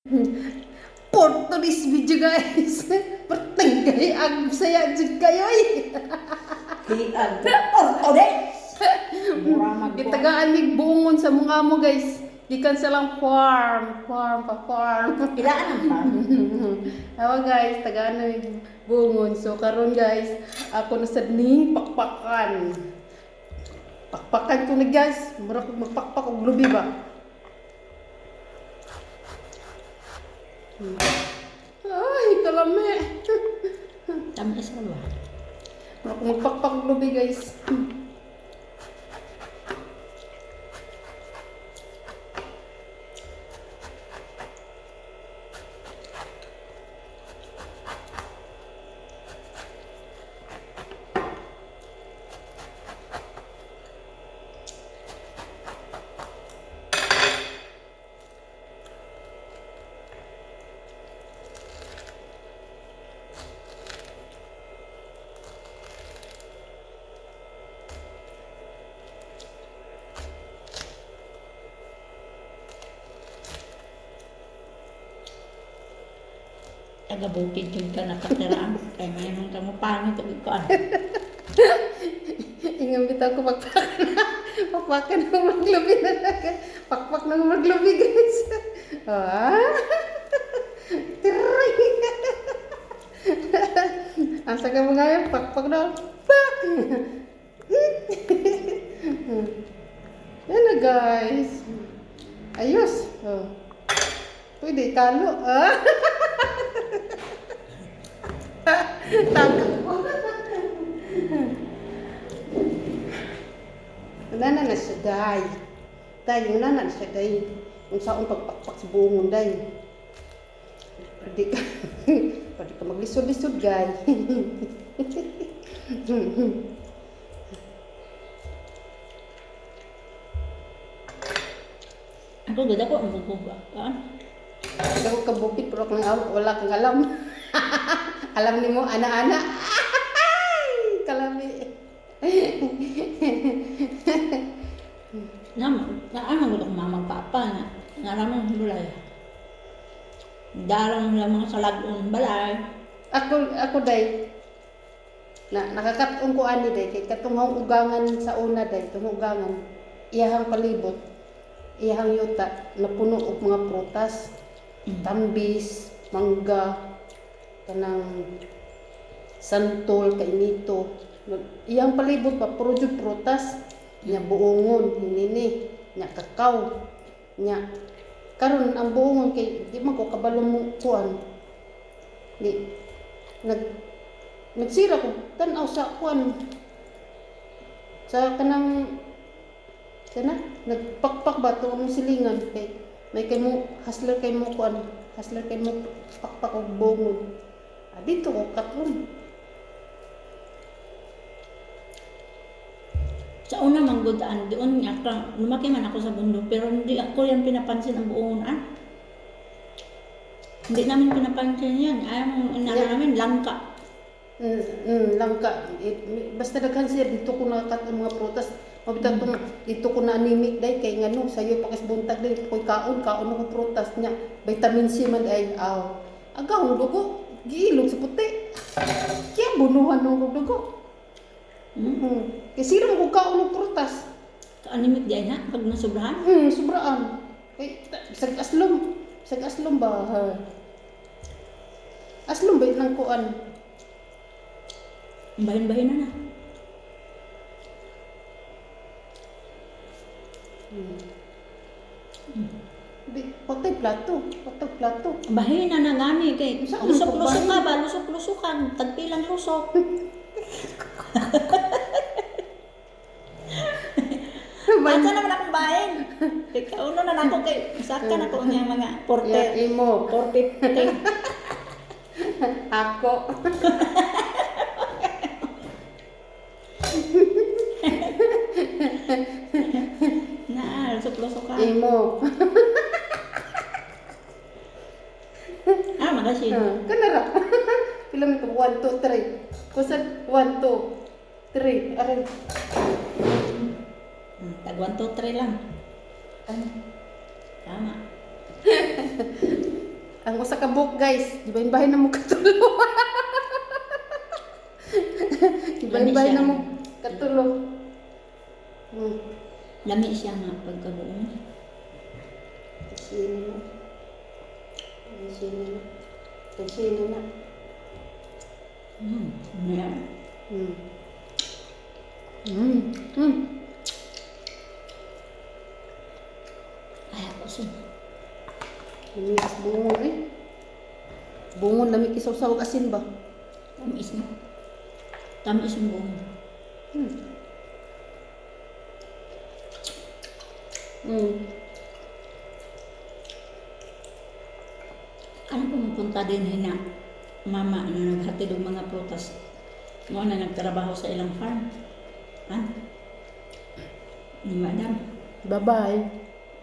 For today's video guys, pertenggay ang saya jud kayo eh. Hiag ortodes. Mura Gitagaan mig buongon sa mga amo guys. Gikan sa lang farm. Ilaan ang farm. Awa guys, tagaan na mig buongon. So karon guys, ako na sad ning pakpakan. Pakpakan ko na guys, mura ko magpakpak og lubi ba. Ay, kalami. Tamis ka ba? Mura ko magpakpak og lubi guys. Taga-bukid yun ka nakatiraan. Kaya mayroon ka mo pangit o ikaw. Ingam bitaw ko pakpakan na. Pakpakan na maglubi na naga. Pakpak na maglubi guys. Ah. Tiray. Asa ka mga yan? Pakpak na. Pak. Yan na guys. Ayos. Oh. Pwede ikalo. Ah. Tangkap ko. Nana na siya day. Day, yung nana na siya day. Kung saan pagpakpak sa buongon day. Pwede ka maglisod-lisod gay. Ako ganda ko ang bubuga. Hindi ako kabukit pero wala kang alam. Alam ni mo, ana-ana. Ay, kalami. Ano ko kung mamagpapa na. Naramang hulay. Darang lang mga salagon balay. Ako day. Nakakatong ko ani day kay katong ugangan sa una day, tong ugangan. Iyahang palibot. Iyahang yuta na puno og mga prutas, tambis, mangga, kanang santol, kainito. Iyang palibot pa puro jud prutas, nya buongon, hinini, nya kakao, nya karon ang buongon kay di man ko kabalo mo kuan. Di nagsira ko tan-aw sa kuan sa kanang kana nagpakpak ba to mo silingan kay may kay mo hustler kay mo kuan hustler kay mo pakpak og buongon. Dito ko katon. Sa una manggudaan, doon nga, lumaki man ako sa bundok, pero hindi ako yan pinapansin ang buong unan. Hindi namin pinapansin yan. Ayaw inana namin, langka. Langka. Basta daghan siya, dito ko nakat ang mga prutas. Mabita itong, dito ko na anemic day, kay nga no, sa'yo pakisbuntag day, ko'y kaon ako prutas niya. Vitamin C man ay, agaw, dugo, giilog sa puti. Kaya bunuhan ng dugo. Kasi sino mo kaon ng prutas? Kaanimik diyan ha, pag nasubrahan? Sobraan. Kay, sag aslom ba? Aslom ba ng kuan? Bahin-bahin na na. Patay plato. Bahin na na gani kay Saan lusok-lusok ang ka ba? Lusok-lusukan. Tagpilang lusok. Asa naman akong bahin? Ikaw na ako kay saka na ko niya mga porte. Yeah, imo. Porte. Ako. Na, lusok-lusok ka. Imo. Magasin. Kanara. Pila mo 1 2 3. Kusad 1 2 3. Aray. Tag 1, 2, 3 lang. Tama. ang usa ka book guys, gibahin-bahin na mo katulo. Gibahin-bahin na mo katulo. Lami siya nga pagkabuo. Sino na? Sino na? Sino na? Yeah. Ay, ako siya. Lumikas bungon eh. Bungon lamig isaw-saw asin ba? Tamis mo. Tamis yung buong. Ano pumupunta din na mama na naghatid ng mga prutas mo na nagtrabaho sa ilang farm. Ha? Ni madam. Bye-bye.